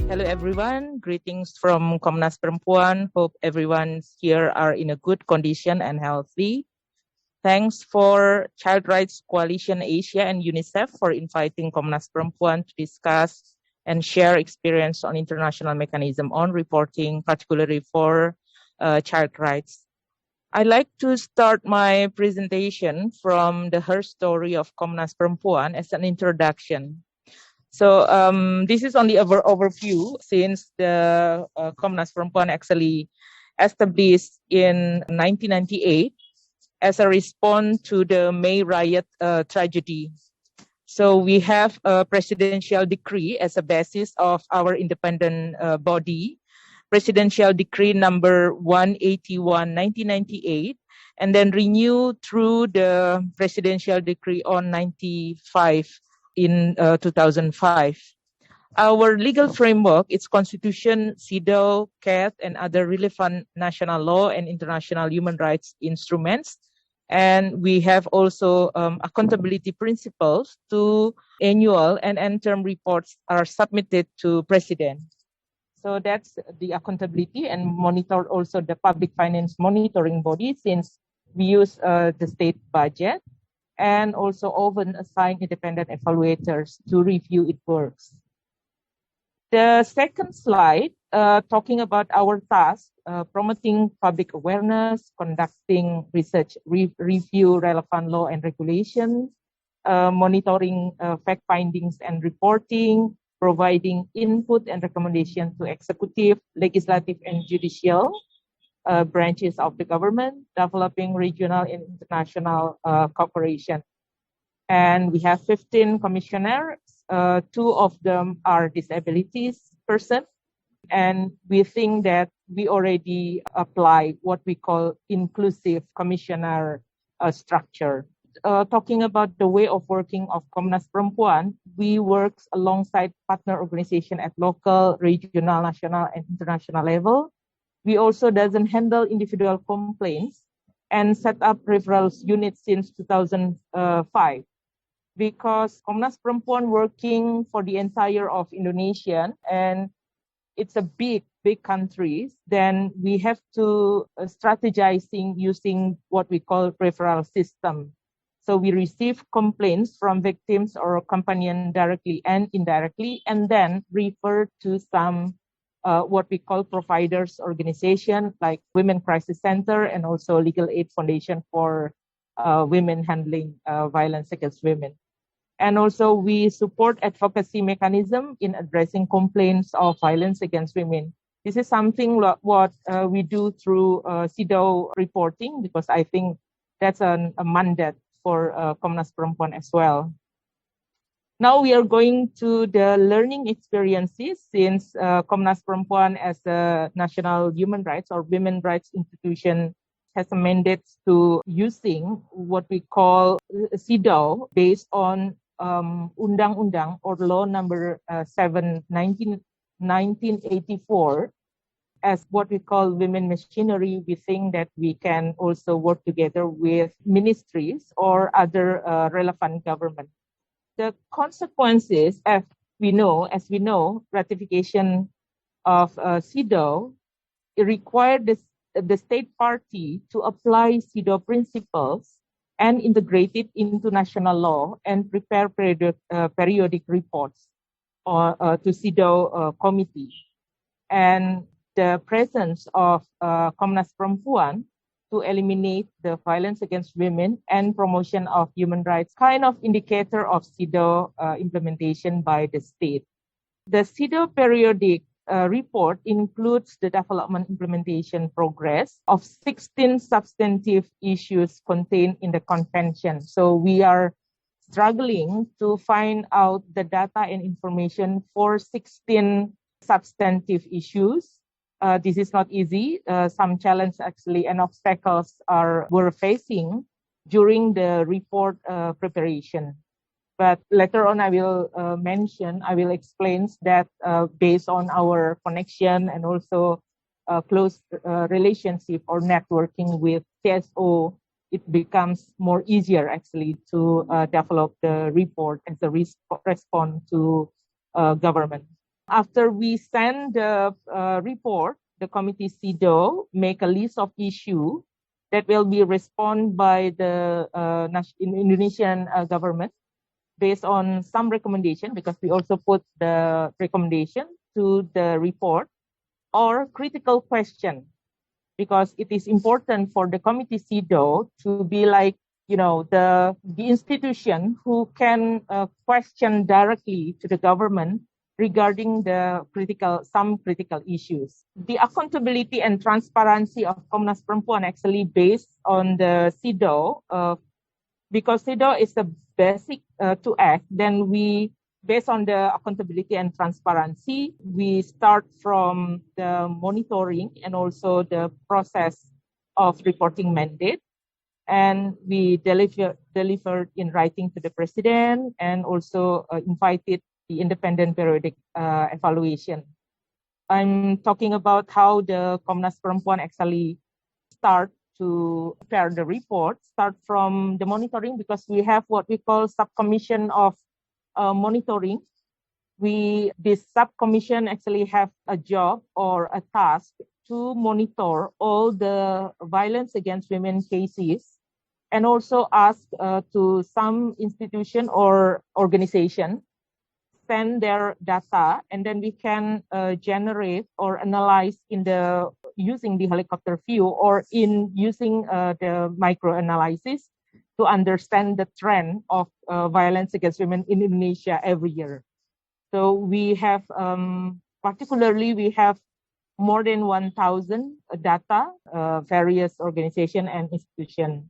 Hello everyone, greetings from Komnas Perempuan. Hope everyone here are in a good condition and healthy. Thanks for Child Rights Coalition Asia and UNICEF for inviting Komnas Perempuan to discuss and share experience on international mechanism on reporting, particularly for child rights. I'd like to start my presentation from the Her Story of Komnas Perempuan as an introduction. So this is only an overview since the Komnas Perempuan actually established in 1998 as a response to the May riot tragedy. So we have a presidential decree as a basis of our independent body, Presidential Decree number 181, 1998, and then renewed through the Presidential Decree on 95 in 2005. Our legal framework, its constitution, CEDAW, CAT, and other relevant national law and international human rights instruments. And we have also accountability principles to annual and end-term reports are submitted to President. So that's the accountability, and monitor also the public finance monitoring body since we use the state budget, and also often assign independent evaluators to review its works. The second slide, talking about our task, promoting public awareness, conducting research, review relevant law and regulations, monitoring fact findings and reporting, providing input and recommendation to executive, legislative, and judicial branches of the government, developing regional and international cooperation. And we have 15 commissioners. 2 of them are disabilities person. And we think that we already apply what we call inclusive commissioner structure. Talking about the way of working of Komnas Perempuan, we work alongside partner organizations at local, regional, national, and international level. We also doesn't handle individual complaints and set up referrals units since 2005. Because Komnas Perempuan working for the entire of Indonesia, and it's a big country, then we have to strategizing using what we call referral system. So we receive complaints from victims or companions directly and indirectly, and then refer to some what we call providers organization like Women Crisis Center and also Legal Aid Foundation for women handling violence against women. And also we support advocacy mechanism in addressing complaints of violence against women. This is something what we do through CEDAW reporting, because I think that's a mandate for Komnas Perempuan as well. Now we are going to the learning experiences since Komnas Perempuan as a national human rights or women rights institution has a mandate to using what we call CEDAW based on Undang-Undang or Law number 7, 1984 as what we call women machinery. We think that we can also work together with ministries or other relevant government. The consequences, as we know, ratification of CEDAW required the state party to apply CEDAW principles and integrate it into national law and prepare periodic reports to CEDAW committee. And the presence of Komnas Perempuan to eliminate the violence against women and promotion of human rights, kind of indicator of CEDAW implementation by the state. The CEDAW periodic report includes the development implementation progress of 16 substantive issues contained in the convention. So we are struggling to find out the data and information for 16 substantive issues. This is not easy. Some challenges actually and obstacles were facing during the report preparation. But later on, I will explain that based on our connection and also close relationship or networking with CSO, it becomes more easier actually to develop the report as a response to government. After we send the report, the committee CEDAW make a list of issues that will be responded by the Indonesian government based on some recommendation, because we also put the recommendation to the report, or critical question, because it is important for the committee CEDAW to be like, the institution who can question directly to the government regarding some critical issues. The accountability and transparency of Komnas Perempuan actually based on the CEDAW, because CEDAW is the basic to act. Then based on the accountability and transparency, we start from the monitoring and also the process of reporting mandate. And we delivered in writing to the president and also invited the independent periodic evaluation. I'm talking about how the Komnas Perempuan actually start to prepare the report, start from the monitoring, because we have what we call subcommission of monitoring. This subcommission actually have a job or a task to monitor all the violence against women cases, and also ask to some institution or organization send their data, and then we can generate or analyze using the helicopter view or in using the microanalysis to understand the trend of violence against women in Indonesia every year. So we have, particularly, we have more than 1,000 data, various organizations and institutions.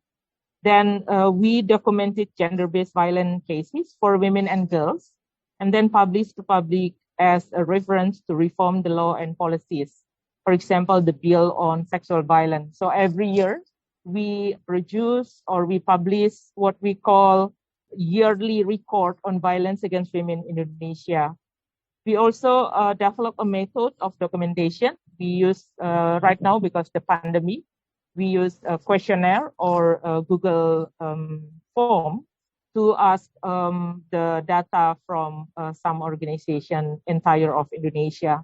Then we documented gender-based violence cases for women and girls, and then published to public as a reference to reform the law and policies. For example, the bill on sexual violence. So every year we produce or we publish what we call yearly report on violence against women in Indonesia. We also develop a method of documentation. We use right now, because the pandemic, we use a questionnaire or a Google form to ask the data from some organization entire of Indonesia.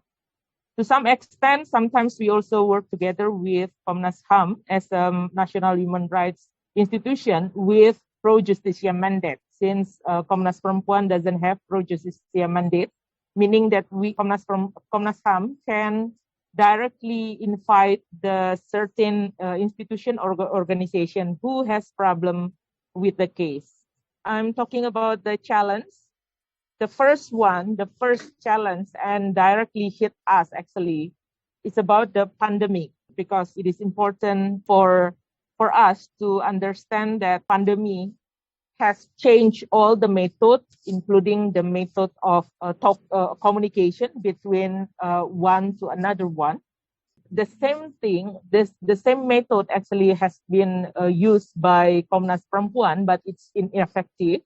To some extent, sometimes we also work together with Komnas HAM as a national human rights institution with pro justisia mandate. Since Komnas Perempuan doesn't have pro justisia mandate, meaning that Komnas HAM can directly invite the certain institution or organization who has problem with the case. I'm talking about the challenge. The first challenge and directly hit us actually is about the pandemic, because it is important for us to understand that pandemic has changed all the methods, including the method of communication between one to another one. The same thing, the same method actually has been used by Komnas Perempuan, but it's ineffective,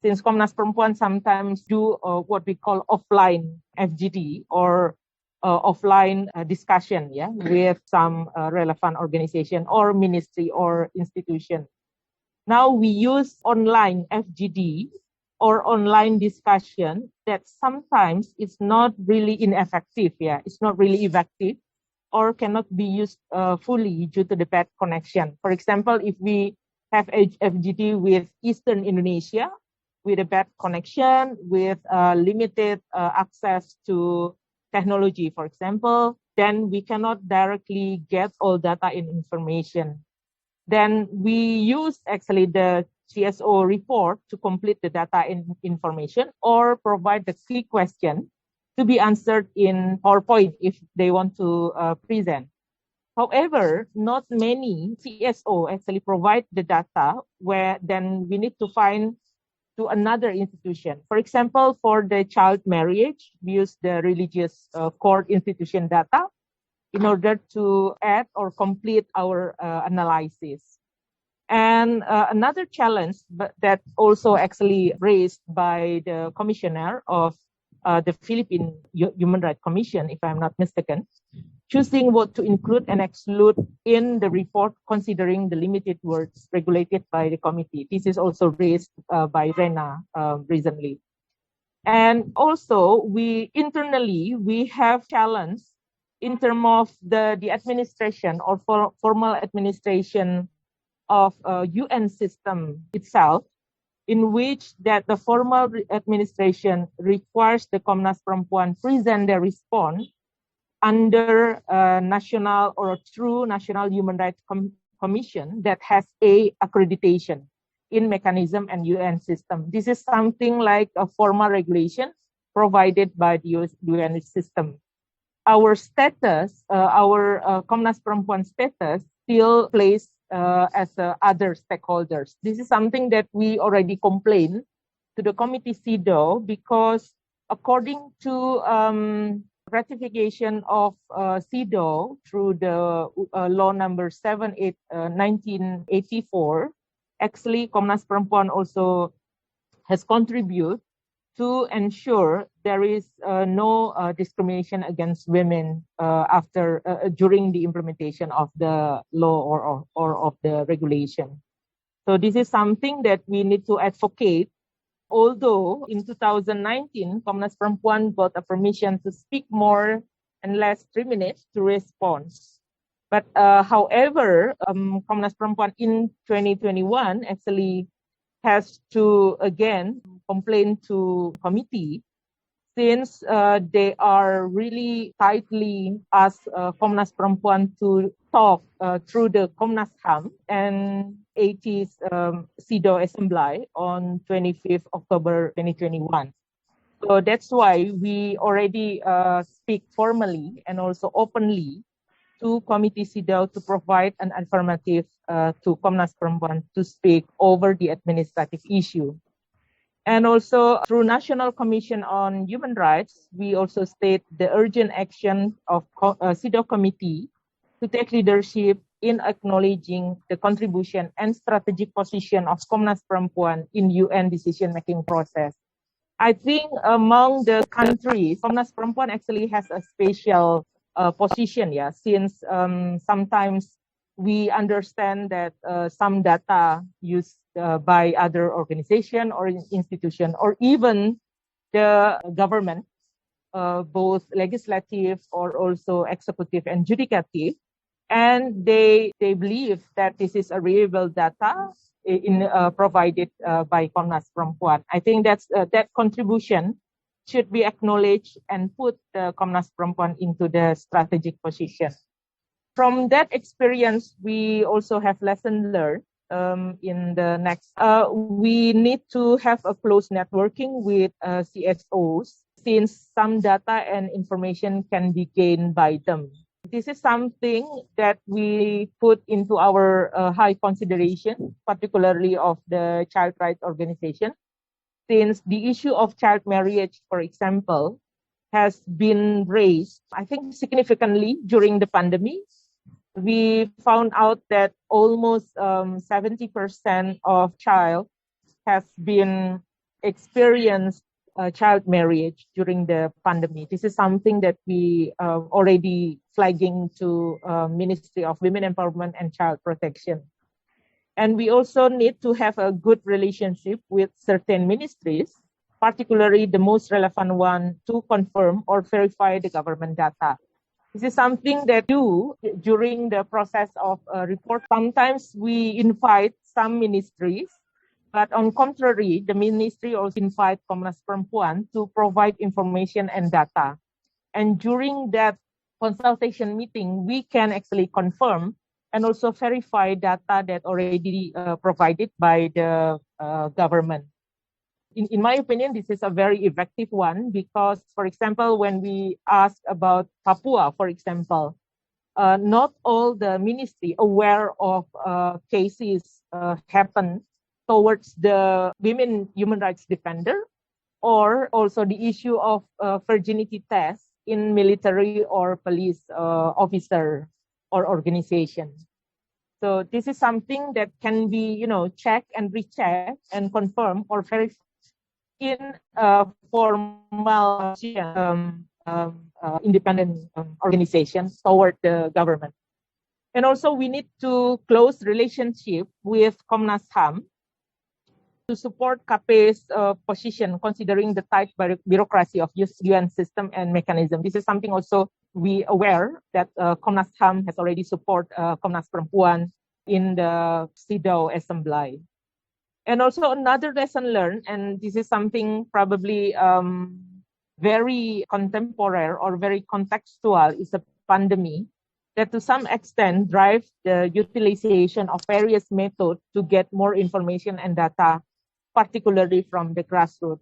since Komnas Perempuan sometimes do what we call offline FGD or offline discussion, with some relevant organization or ministry or institution. Now we use online FGD or online discussion that sometimes is not really ineffective, it's not really effective, or cannot be used fully due to the bad connection. For example, if we have FGD with Eastern Indonesia, with a bad connection, with limited access to technology, for example, then we cannot directly get all data and information. Then we use actually the CSO report to complete the data and information, or provide the key question to be answered in PowerPoint if they want to present. However, not many CSO actually provide the data, where then we need to find to another institution. For example, for the child marriage, we use the religious court institution data. in order to add or complete our analysis. And another challenge that also actually raised by the commissioner of the Philippine Human Rights Commission, if I'm not mistaken, choosing what to include and exclude in the report, considering the limited words regulated by the committee. This is also raised by Rena recently. And also, we internally have challenge in terms of the administration or formal administration of UN system itself, in which that the formal administration requires the Komnas Perempuan present their response under national or through National Human Rights Commission that has a accreditation in mechanism and UN system. This is something like a formal regulation provided by the UN system. Our status, our Komnas Perempuan status still plays as other stakeholders. This is something that we already complained to the committee CEDAW, because according to ratification of CEDAW through the law number 78 1984, actually Komnas Perempuan also has contributed to ensure there is no discrimination against women during the implementation of the law or of the regulation. So this is something that we need to advocate. Although in 2019, Komnas Perempuan got a permission to speak more and less 3 minutes to respond. But however, Komnas Perempuan in 2021 actually has to again complain to committee, since they are really tightly asked Komnas Perempuan to talk through the Komnas HAM and 80th CEDAW Assembly on 25th October 2021. So that's why we already speak formally and also openly to Committee CEDAW to provide an affirmative to Komnas Perempuan to speak over the administrative issue. And also through National Commission on Human Rights, we also state the urgent action of CEDAW Committee to take leadership in acknowledging the contribution and strategic position of Komnas Perempuan in UN decision-making process. I think among the countries, Komnas Perempuan actually has a special position, since sometimes we understand that some data used by other organization or institution or even the government, both legislative or also executive and judicative, and they believe that this is a reliable data provided by Komnas Perempuan. I think that contribution should be acknowledged and put Komnas Perempuan into the strategic position. From that experience, we also have lesson learned in the next. We need to have a close networking with CSOs, since some data and information can be gained by them. This is something that we put into our high consideration, particularly of the child rights organization, since the issue of child marriage, for example, has been raised, I think, significantly during the pandemic. We found out that almost 70% of child has been experienced child marriage during the pandemic. This is something that we already flagging to Ministry of Women Empowerment and Child Protection. And we also need to have a good relationship with certain ministries, particularly the most relevant one, to confirm or verify the government data. This is something that we do during the process of report. Sometimes we invite some ministries, but on contrary, the ministry also invite Komnas Perempuan to provide information and data. And during that consultation meeting, we can actually confirm and also verify data that already provided by the government. In my opinion, this is a very effective one because, for example, when we ask about Papua, for example, not all the ministry aware of cases happen towards the women human rights defender, or also the issue of virginity test in military or police officer or organization. So this is something that can be, checked and rechecked and confirmed or verified in formal independent organizations toward the government. And also we need to close relationship with Komnas HAM to support KP's position, considering the tight bureaucracy of UN system and mechanism. This is something also we aware that Komnas HAM has already support Komnas Perempuan in the CEDAW assembly. And also another lesson learned, and this is something probably very contemporary or very contextual, is the pandemic that to some extent drive the utilization of various methods to get more information and data, particularly from the grassroots.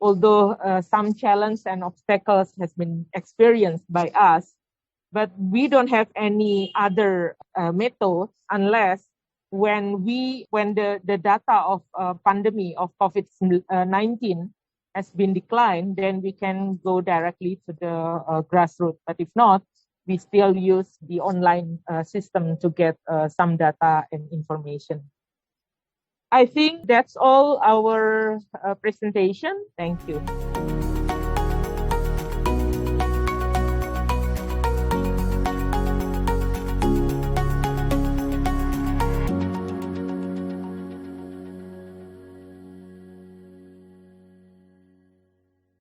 Although some challenges and obstacles has been experienced by us, but we don't have any other method unless when the data of pandemic of COVID-19 has been declined, then we can go directly to the grassroots. But if not, we still use the online system to get some data and information. I think that's all our presentation. Thank you.